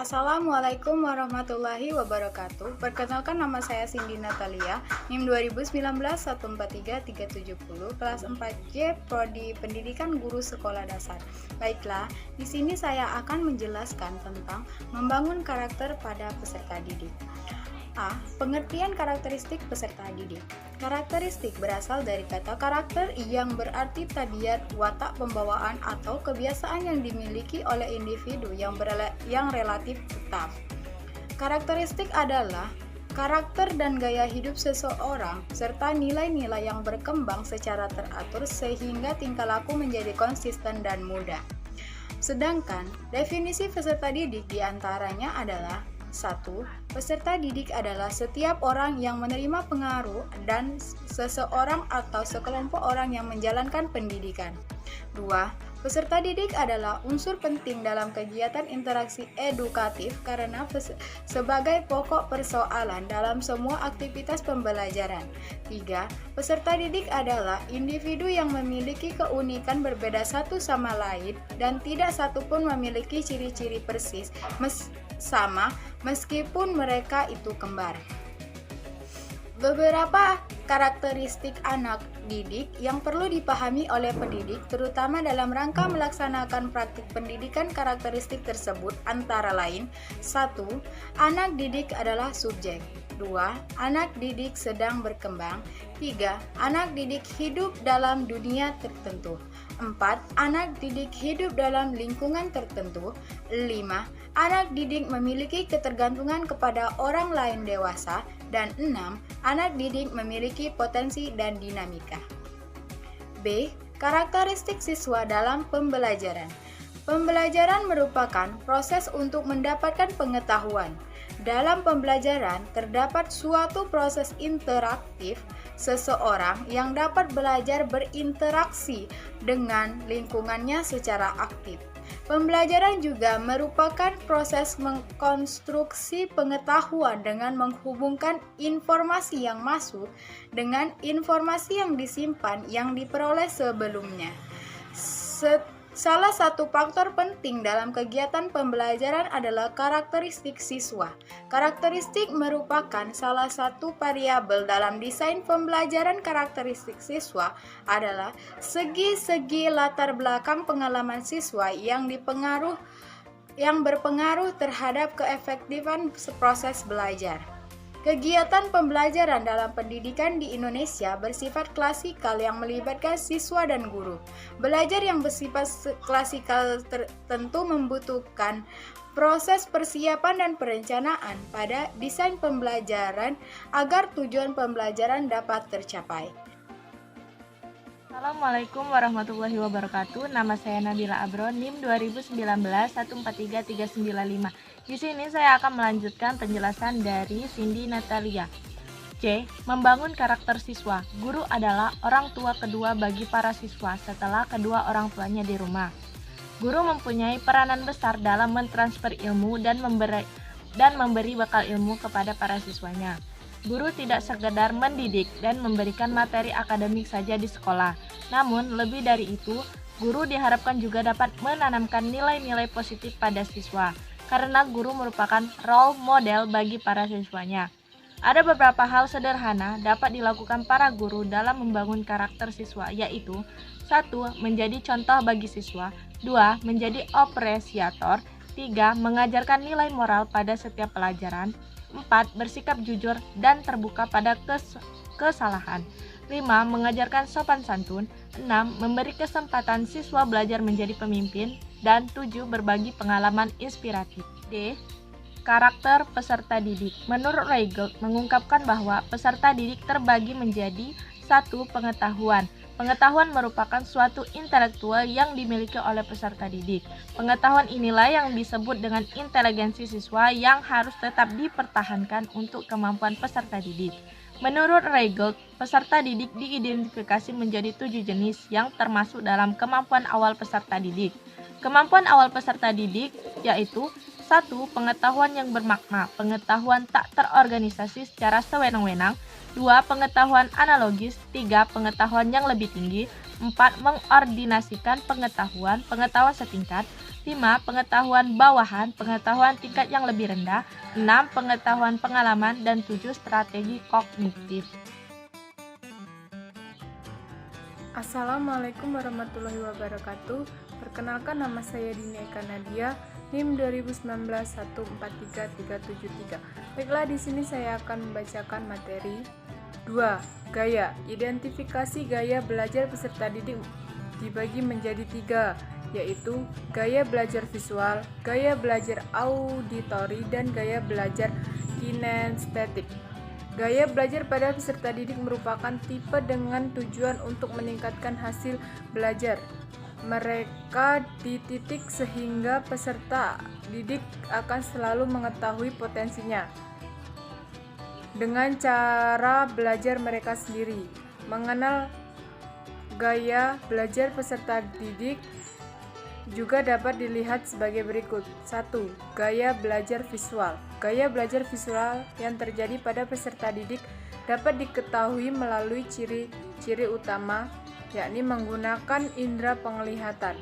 Assalamualaikum warahmatullahi wabarakatuh. Perkenalkan, nama saya Cindy Natalia, NIM 2019 143370, kelas 4J, Prodi Pendidikan Guru Sekolah Dasar. Baiklah, di sini saya akan menjelaskan tentang membangun karakter pada peserta didik. A. Pengertian karakteristik peserta didik. Karakteristik berasal dari kata karakter yang berarti tabiat, watak pembawaan, atau kebiasaan yang dimiliki oleh individu yang relatif tetap. Karakteristik adalah karakter dan gaya hidup seseorang serta nilai-nilai yang berkembang secara teratur sehingga tingkah laku menjadi konsisten dan mudah. Sedangkan definisi peserta didik diantaranya adalah: 1. Peserta didik adalah setiap orang yang menerima pengaruh dan seseorang atau sekelompok orang yang menjalankan pendidikan. 2. Peserta didik adalah unsur penting dalam kegiatan interaksi edukatif karena sebagai pokok persoalan dalam semua aktivitas pembelajaran. 3. Peserta didik adalah individu yang memiliki keunikan berbeda satu sama lain dan tidak satupun memiliki ciri-ciri persis sama meskipun mereka itu kembar. Beberapa karakteristik anak didik yang perlu dipahami oleh pendidik terutama dalam rangka melaksanakan praktik pendidikan. Karakteristik tersebut antara lain: 1. Anak didik adalah subjek. 2. Anak didik sedang berkembang. 3. Anak didik hidup dalam dunia tertentu. 4. Anak didik hidup dalam lingkungan tertentu. 5. Anak didik memiliki ketergantungan kepada orang lain dewasa. Dan 6. Anak didik memiliki potensi dan dinamika. B. Karakteristik siswa dalam pembelajaran. Pembelajaran merupakan proses untuk mendapatkan pengetahuan. Dalam pembelajaran terdapat suatu proses interaktif seseorang yang dapat belajar berinteraksi dengan lingkungannya secara aktif. Pembelajaran juga merupakan proses mengkonstruksi pengetahuan dengan menghubungkan informasi yang masuk dengan informasi yang disimpan yang diperoleh sebelumnya. Salah satu faktor penting dalam kegiatan pembelajaran adalah karakteristik siswa. Karakteristik merupakan salah satu variabel dalam desain pembelajaran. Karakteristik siswa adalah segi-segi latar belakang pengalaman siswa yang berpengaruh terhadap keefektifan proses belajar. Kegiatan pembelajaran dalam pendidikan di Indonesia bersifat klasikal yang melibatkan siswa dan guru. Belajar yang bersifat klasikal tentu membutuhkan proses persiapan dan perencanaan pada desain pembelajaran agar tujuan pembelajaran dapat tercapai. Assalamualaikum warahmatullahi wabarakatuh. Nama saya Nabila Abron, NIM 2019 143395. Di sini saya akan melanjutkan penjelasan dari Cindy Natalia. C. Membangun karakter siswa. Guru adalah orang tua kedua bagi para siswa setelah kedua orang tuanya di rumah. Guru mempunyai peranan besar dalam mentransfer ilmu dan memberi bekal ilmu kepada para siswanya. Guru tidak sekedar mendidik dan memberikan materi akademik saja di sekolah. Namun, lebih dari itu, guru diharapkan juga dapat menanamkan nilai-nilai positif pada siswa, karena guru merupakan role model bagi para siswanya. Ada beberapa hal sederhana dapat dilakukan para guru dalam membangun karakter siswa, yaitu: 1. Menjadi contoh bagi siswa. 2. Menjadi apresiator. 3. Mengajarkan nilai moral pada setiap pelajaran. 4. Bersikap jujur dan terbuka pada kesalahan. 5. Mengajarkan sopan santun. 6. Memberi kesempatan siswa belajar menjadi pemimpin. Dan 7. Berbagi pengalaman inspiratif. D. Karakter peserta didik. Menurut Reigelt mengungkapkan bahwa peserta didik terbagi menjadi: 1. Pengetahuan. Pengetahuan merupakan suatu intelektual yang dimiliki oleh peserta didik. Pengetahuan inilah yang disebut dengan inteligensi siswa yang harus tetap dipertahankan untuk kemampuan peserta didik. Menurut Reigelt, peserta didik diidentifikasi menjadi 7 jenis yang termasuk dalam kemampuan awal peserta didik. Kemampuan awal peserta didik yaitu: 1. Pengetahuan yang bermakna, pengetahuan tak terorganisasi secara sewenang-wenang. 2. Pengetahuan analogis. 3. Pengetahuan yang lebih tinggi. 4. Mengordinasikan pengetahuan setingkat. 5. Pengetahuan bawahan, pengetahuan tingkat yang lebih rendah. 6. Pengetahuan pengalaman. Dan 7. Strategi kognitif. Assalamualaikum warahmatullahi wabarakatuh. Perkenalkan, nama saya Dini Eka Nadia, NIM 2019-143373. Baiklah, di sini saya akan membacakan materi 2. Gaya. Identifikasi gaya belajar peserta didik dibagi menjadi 3, yaitu gaya belajar visual, gaya belajar auditori, dan gaya belajar kinestetik. Gaya belajar pada peserta didik merupakan tipe dengan tujuan untuk meningkatkan hasil belajar mereka di titik sehingga peserta didik akan selalu mengetahui potensinya dengan cara belajar mereka sendiri. Mengenal gaya belajar peserta didik juga dapat dilihat sebagai berikut. 1. Gaya belajar visual. Gaya belajar visual yang terjadi pada peserta didik dapat diketahui melalui ciri-ciri utama, yakni menggunakan indera penglihatan.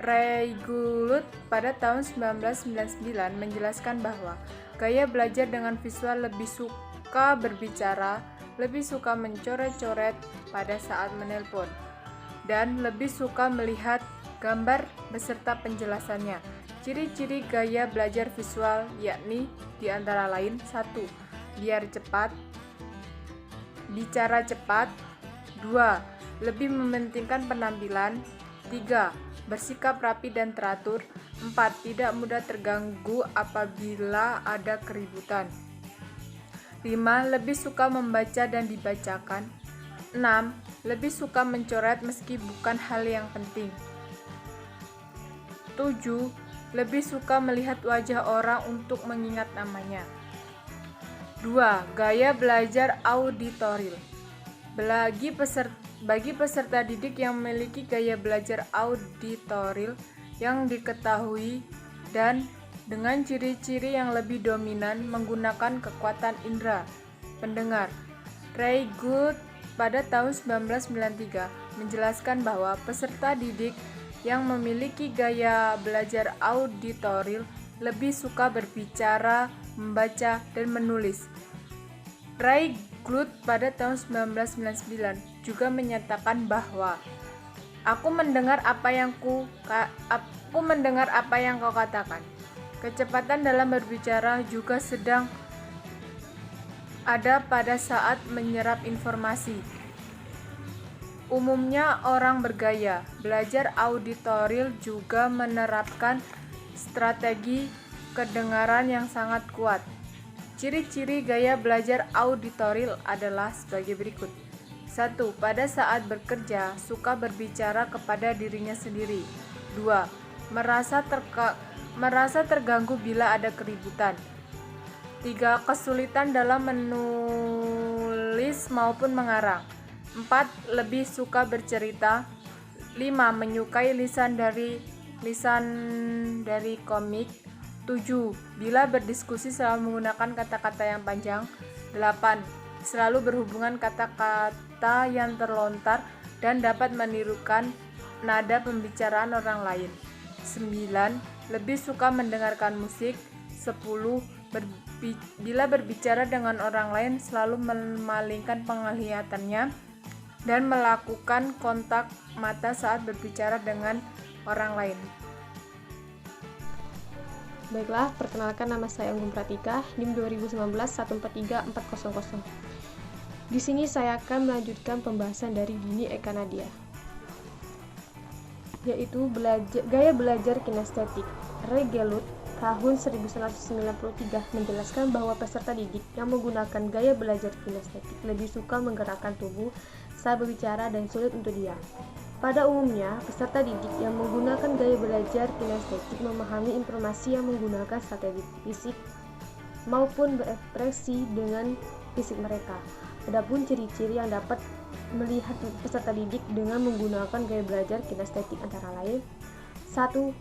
Ray Gulut pada tahun 1999 menjelaskan bahwa gaya belajar dengan visual lebih suka berbicara, lebih suka mencoret-coret pada saat menelpon, dan lebih suka melihat gambar beserta penjelasannya. Ciri-ciri gaya belajar visual yakni diantara lain: 1. Bicara cepat. 2. Lebih mementingkan penampilan. 3. Bersikap rapi dan teratur. 4. Tidak mudah terganggu apabila ada keributan. 5. Lebih suka membaca dan dibacakan. 6. Lebih suka mencoret meski bukan hal yang penting. 7. Lebih suka melihat wajah orang untuk mengingat namanya. 2. Gaya belajar auditoril. Bagi peserta didik yang memiliki gaya belajar auditoril yang diketahui dan dengan ciri-ciri yang lebih dominan menggunakan kekuatan indera pendengar. Ray Good pada tahun 1993 menjelaskan bahwa peserta didik yang memiliki gaya belajar auditoril lebih suka berbicara, membaca, dan menulis. Ray Glut pada tahun 1999 juga menyatakan bahwa aku mendengar apa yang kau katakan. Kecepatan dalam berbicara juga sedang ada pada saat menyerap informasi. Umumnya orang bergaya belajar auditoril juga menerapkan strategi kedengaran yang sangat kuat. Ciri-ciri gaya belajar auditoril adalah sebagai berikut. 1. Pada saat bekerja, suka berbicara kepada dirinya sendiri. 2. Merasa terganggu bila ada keributan. 3. Kesulitan dalam menulis maupun mengarang. 4. Lebih suka bercerita. 5. Menyukai lisan dari komik. 7. Bila berdiskusi selalu menggunakan kata-kata yang panjang. 8. Selalu berhubungan kata-kata yang terlontar dan dapat menirukan nada pembicaraan orang lain. 9. Lebih suka mendengarkan musik. 10. Bila berbicara dengan orang lain selalu memalingkan penglihatannya dan melakukan kontak mata saat berbicara dengan orang lain. Baiklah, perkenalkan, nama saya Anggun Pratika, NIM 2019-143400. Di sini saya akan melanjutkan pembahasan dari Dini Eka Nadia, yaitu gaya belajar kinestetik. Ray Gulut tahun 1993 menjelaskan bahwa peserta didik yang menggunakan gaya belajar kinestetik lebih suka menggerakkan tubuh saat berbicara dan sulit untuk diam. Pada umumnya, peserta didik yang menggunakan gaya belajar kinestetik memahami informasi yang menggunakan strategi fisik maupun berekspresi dengan fisik mereka. Adapun ciri-ciri yang dapat melihat peserta didik dengan menggunakan gaya belajar kinestetik antara lain: 1.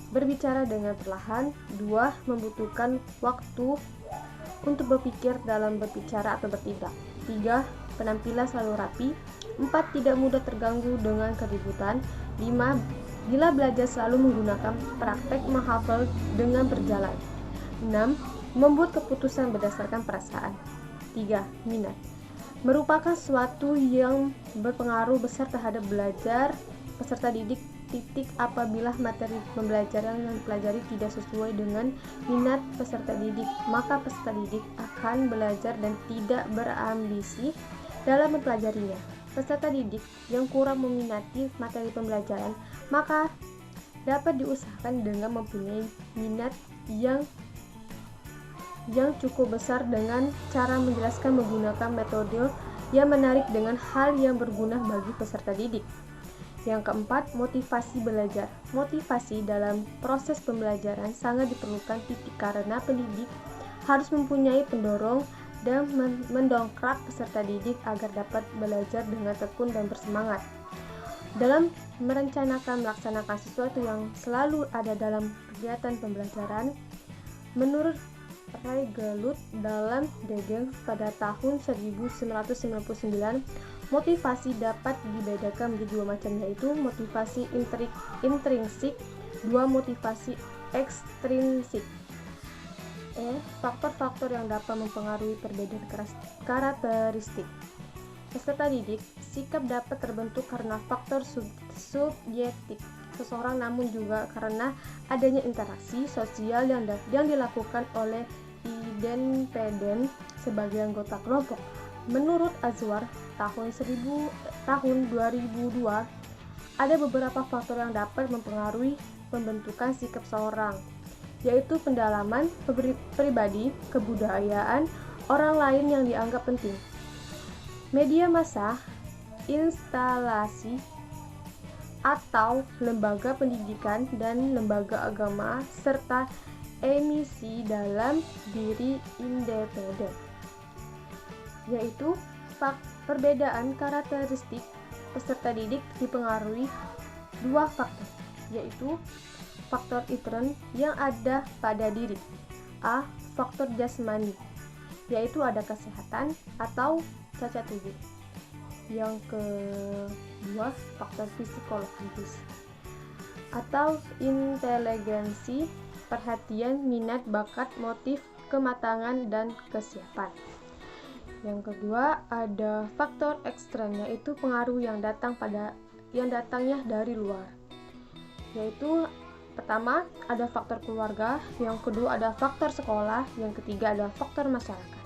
Berbicara dengan perlahan. 2. Membutuhkan waktu untuk berpikir dalam berbicara atau bertindak. 3. Penampilan selalu rapi. 4. Tidak mudah terganggu dengan keributan. 5. Bila belajar selalu menggunakan praktek menghafal dengan berjalan. 6. Membuat keputusan berdasarkan perasaan. 3. Minat merupakan sesuatu yang berpengaruh besar terhadap belajar peserta didik. Apabila materi pembelajaran yang dipelajari tidak sesuai dengan minat peserta didik, maka peserta didik akan belajar dan tidak berambisi dalam mempelajarinya. Peserta didik yang kurang meminati materi pembelajaran, maka dapat diusahakan dengan mempunyai minat yang cukup besar dengan cara menjelaskan menggunakan metode yang menarik dengan hal yang berguna bagi peserta didik. Yang keempat, motivasi belajar. Motivasi dalam proses pembelajaran sangat diperlukan karena pendidik harus mempunyai pendorong dan mendongkrak peserta didik agar dapat belajar dengan tekun dan bersemangat. Dalam melaksanakan sesuatu yang selalu ada dalam kegiatan pembelajaran, menurut Regelut dalam Degeng pada tahun 1999, motivasi dapat dibedakan menjadi dua macam, yaitu motivasi intrinsik, dua motivasi ekstrinsik. Faktor-faktor yang dapat mempengaruhi perbedaan karakteristik peserta didik. Sikap dapat terbentuk karena faktor subjektif seseorang, namun juga karena adanya interaksi sosial yang dilakukan oleh independen sebagai anggota kelompok. Menurut Azwar tahun 2002, ada beberapa faktor yang dapat mempengaruhi pembentukan sikap seorang, yaitu pendalaman pribadi, kebudayaan orang lain yang dianggap penting, media massa, instalasi atau lembaga pendidikan dan lembaga agama, serta emisi dalam diri independen. Yaitu perbedaan karakteristik peserta didik dipengaruhi dua faktor, yaitu faktor intern yang ada pada diri. A. Faktor jasmani, yaitu ada kesehatan atau cacat tubuh. Yang kedua, faktor psikologis atau inteligensi, perhatian, minat, bakat, motif, kematangan, dan kesiapan. Yang kedua, ada faktor ekstern, yaitu pengaruh yang datangnya dari luar. Yaitu pertama ada faktor keluarga, yang kedua ada faktor sekolah, yang ketiga ada faktor masyarakat.